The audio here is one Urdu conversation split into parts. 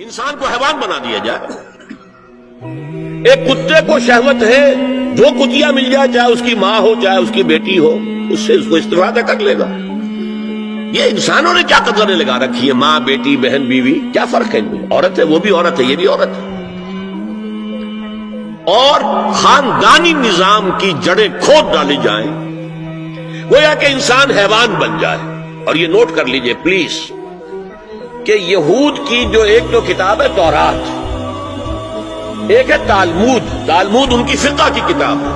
انسان کو حیوان بنا دیا جائے. ایک کتے کو شہوت ہے جو کتیا مل جائے، چاہے اس کی ماں ہو چاہے اس کی بیٹی ہو، اس سے اس کو استفادہ کر لے گا. یہ انسانوں نے کیا قدریں لگا رکھی ہے؟ ماں، بیٹی، بہن، بیوی، کیا فرق ہے ان میں؟ عورت ہے وہ بھی عورت ہے، یہ بھی عورت ہے. اور خاندانی نظام کی جڑیں کھود ڈالی جائیں، گویا کہ انسان حیوان بن جائے. اور یہ نوٹ کر لیجئے پلیز کہ یہود کی جو ایک تو کتاب ہے تورات، ایک ہے تالمود. تالمود ان کی فقہ کی کتاب ہے.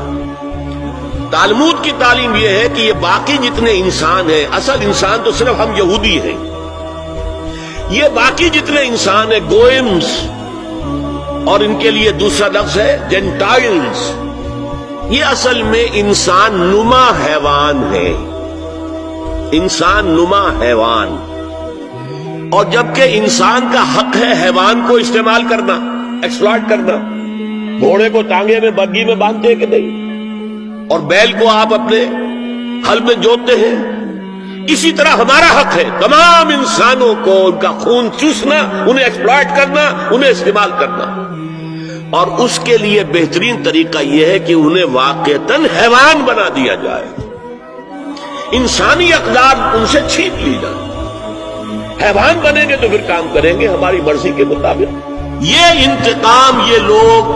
تالمود کی تعلیم یہ ہے کہ یہ باقی جتنے انسان ہیں، اصل انسان تو صرف ہم یہودی ہیں، یہ باقی جتنے انسان ہیں گوئمز، اور ان کے لیے دوسرا لفظ ہے جینٹائلز، یہ اصل میں انسان نما حیوان ہے. انسان نما حیوان. اور جبکہ انسان کا حق ہے حیوان کو استعمال کرنا، ایکسپلائٹ کرنا. گھوڑے کو ٹانگے میں بگی میں باندھتے ہیں کہ نہیں، اور بیل کو آپ اپنے ہل میں جوتتے ہیں. اسی طرح ہمارا حق ہے تمام انسانوں کو ان کا خون چوسنا، انہیں ایکسپلائٹ کرنا، انہیں استعمال کرنا. اور اس کے لیے بہترین طریقہ یہ ہے کہ انہیں واقعتاً حیوان بنا دیا جائے، انسانی اقدار ان سے چھین لی جائے. حیوان بنیں گے تو پھر کام کریں گے ہماری مرضی کے مطابق. یہ انتقام یہ لوگ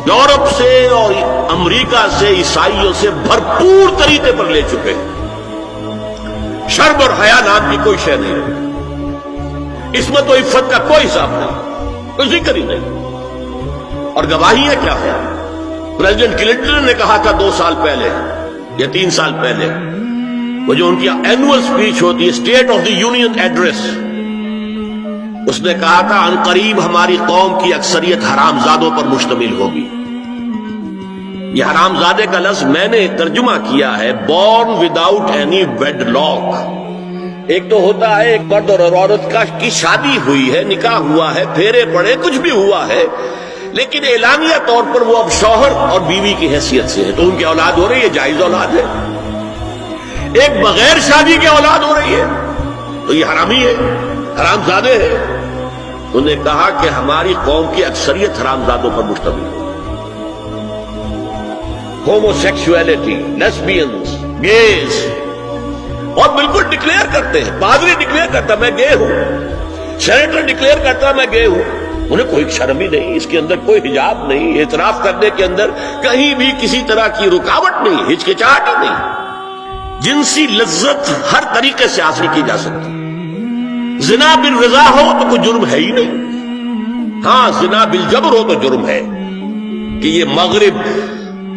یورپ سے اور امریکہ سے، عیسائیوں سے بھرپور طریقے پر لے چکے ہیں. شرم اور حیا نام کی کوئی شے نہیں ہے، عصمت و عفت کا کوئی حساب نہیں، کوئی ذکر ہی نہیں. اور گواہی ہے کیا ہے؟ پریزیڈنٹ کلنٹن نے کہا تھا 2 سال پہلے یا 3 سال پہلے، وہ جو ان کی اینوئل سپیچ ہوتی ہے، state of the union address, اس نے کہا تھا عنقریب ہماری قوم کی اکثریت حرام زادوں پر مشتمل ہوگی. یہ حرام زادے کا لفظ میں نے ترجمہ کیا ہے born without any wedlock. ایک تو ہوتا ہے ایک مرد اور عورت کی شادی ہوئی ہے، نکاح ہوا ہے، پھیرے پڑے، کچھ بھی ہوا ہے، لیکن اعلانیہ طور پر وہ اب شوہر اور بیوی کی حیثیت سے ہے، تو ان کی اولاد ہو رہی ہے، جائز اولاد ہے. ایک بغیر شادی کی اولاد ہو رہی ہے تو یہ حرامی ہے، حرام زادے ہے. انہوں نے کہا کہ ہماری قوم کی اکثریت حرام زادوں پر مشتمل ہے. ہومو سیکسولیٹی، لیسبینز، گیز، اور بالکل ڈکلیئر کرتے ہیں. پادری ڈکلیئر کرتا میں گے ہوں، سینیٹر ڈکلیئر کرتا میں گے ہوں. انہیں کوئی شرم ہی نہیں، اس کے اندر کوئی حجاب نہیں، اعتراف کرنے کے اندر کہیں بھی کسی طرح کی رکاوٹ نہیں، ہچکچاہٹ ہی نہیں. جنسی لذت ہر طریقے سے حاصل کی جا سکتی. زنا بالرضا ہو تو کوئی جرم ہے ہی نہیں. ہاں زنا بالجبر ہو تو جرم ہے. کہ یہ مغرب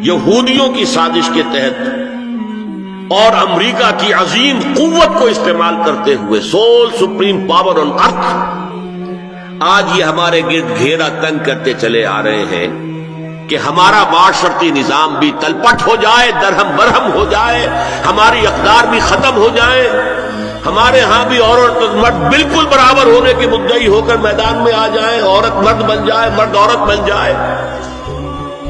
یہودیوں کی سازش کے تحت اور امریکہ کی عظیم قوت کو استعمال کرتے ہوئے، سول سپریم پاور آن ارتھ، آج یہ ہمارے گرد گھیرا تنگ کرتے چلے آ رہے ہیں کہ ہمارا معاشرتی نظام بھی تلپٹ ہو جائے، درہم برہم ہو جائے، ہماری اقدار بھی ختم ہو جائے، ہمارے ہاں بھی عورت اور مرد بالکل برابر ہونے کے مدعی ہو کر میدان میں آ جائیں، عورت مرد بن جائے، مرد عورت بن جائے،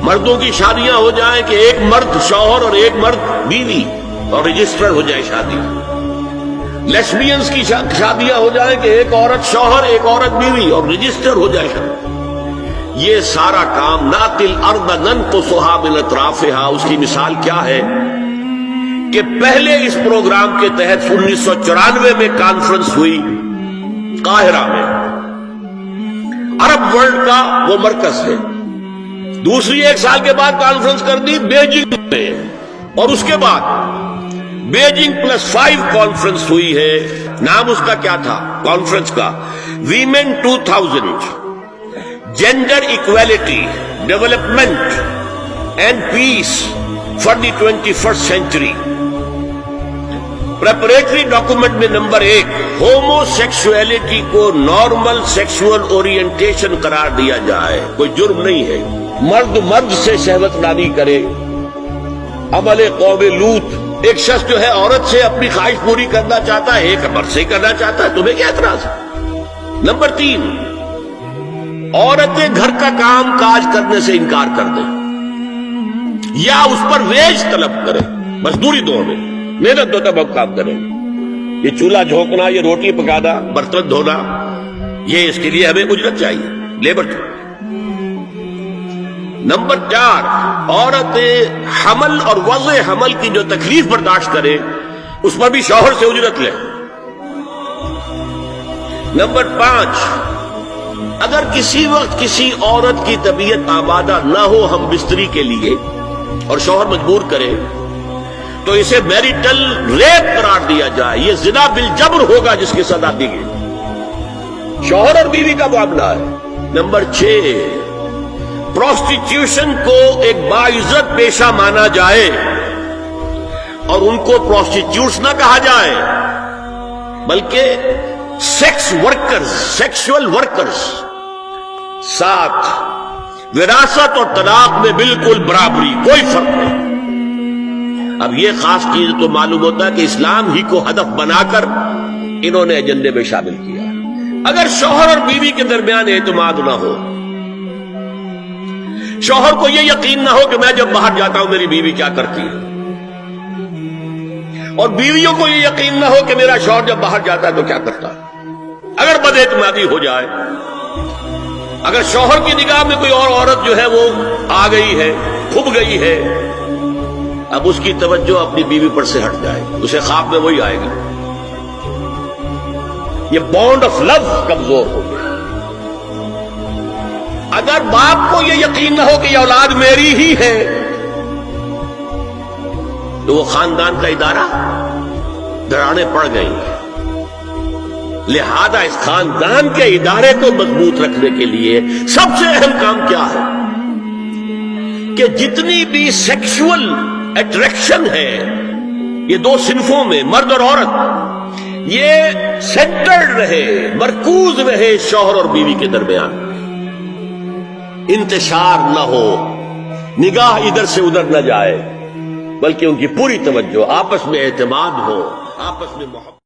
مردوں کی شادیاں ہو جائیں کہ ایک مرد شوہر اور ایک مرد بیوی اور رجسٹر ہو جائے شادی. لیسبینز کی شادیاں ہو جائیں کہ ایک عورت شوہر ایک عورت بیوی اور رجسٹر ہو جائے شادی. یہ سارا کام ناقل ارض ننقصھا من اطرافھا. اس کی مثال کیا ہے کہ پہلے اس پروگرام کے تحت 1994 میں کانفرنس ہوئی قاہرہ میں، عرب ورلڈ کا وہ مرکز ہے. دوسری 1 سال کے بعد کانفرنس کر دی بیجنگ میں، اور اس کے بعد بیجنگ +5 کانفرنس ہوئی ہے. نام اس کا کیا تھا کانفرنس کا؟ Women 2000، gender equality, development and peace for the 21st century. Preparatory document میں نمبر 1 ہومو سیکسولیٹی کو نارمل سیکسول اورینٹیشن قرار دیا جائے. کوئی جرم نہیں ہے. مرد مرد سے شہوت رانی کرے، عمل قوم لوط. ایک شخص جو ہے عورت سے اپنی خواہش پوری کرنا چاہتا ہے، ایک مرد سے کرنا چاہتا ہے، تمہیں کیا اعتراض ہے؟ نمبر 3 عورتیں گھر کا کام کاج کرنے سے انکار کر دیں یا اس پر ویج طلب کریں، مزدوری دو ہمیں، محنت دو تب ہم کام کریں. یہ چولہا جھونکنا، یہ روٹی پکانا، برتن دھونا، یہ اس کے لیے ہمیں اجرت چاہیے، لیبر چاہیے۔ نمبر 4، عورت حمل اور وضع حمل کی جو تکلیف برداشت کرے اس پر بھی شوہر سے اجرت لے۔ نمبر 5، اگر کسی وقت کسی عورت کی طبیعت آمادہ نہ ہو ہم بستری کے لیے اور شوہر مجبور کرے تو اسے میریٹل ریپ قرار دیا جائے، یہ زنا بالجبر ہوگا جس کی سزا دی گئی، شوہر اور بیوی کا معاملہ ہے۔ نمبر 6، پروسٹیٹیوشن کو ایک باعزت پیشہ مانا جائے اور ان کو پروسٹیٹیوٹس نہ کہا جائے بلکہ سیکس ورکرز، سیکشول ورکرز۔ 7، وراثت اور طلاق میں بالکل برابری، کوئی فرق نہیں۔ اب یہ خاص چیز تو معلوم ہوتا ہے کہ اسلام ہی کو ہدف بنا کر انہوں نے ایجنڈے میں شامل کیا۔ اگر شوہر اور بیوی کے درمیان اعتماد نہ ہو، شوہر کو یہ یقین نہ ہو کہ میں جب باہر جاتا ہوں میری بیوی کیا کرتی ہے، اور بیویوں کو یہ یقین نہ ہو کہ میرا شوہر جب باہر جاتا ہے تو کیا کرتا ہے، اگر بد اعتمادی ہو جائے، اگر شوہر کی نگاہ میں کوئی اور عورت جو ہے وہ آ گئی ہے، کھب گئی ہے، اب اس کی توجہ اپنی بیوی پر سے ہٹ جائے، اسے خواب میں وہی آئے گا، یہ بانڈ آف لو کمزور ہو گیا۔ اگر باپ کو یہ یقین نہ ہو کہ یہ اولاد میری ہی ہے تو وہ خاندان کا ادارہ دراڑیں پڑ گئی۔ لہذا اس خاندان کے ادارے کو مضبوط رکھنے کے لیے سب سے اہم کام کیا ہے کہ جتنی بھی سیکشول اٹریکشن ہے یہ دو صنفوں میں، مرد اور عورت، یہ سینٹرڈ رہے، مرکوز رہے شوہر اور بیوی کے درمیان، انتشار نہ ہو، نگاہ ادھر سے ادھر نہ جائے، بلکہ ان کی پوری توجہ، آپس میں اعتماد ہو، آپس میں محبت۔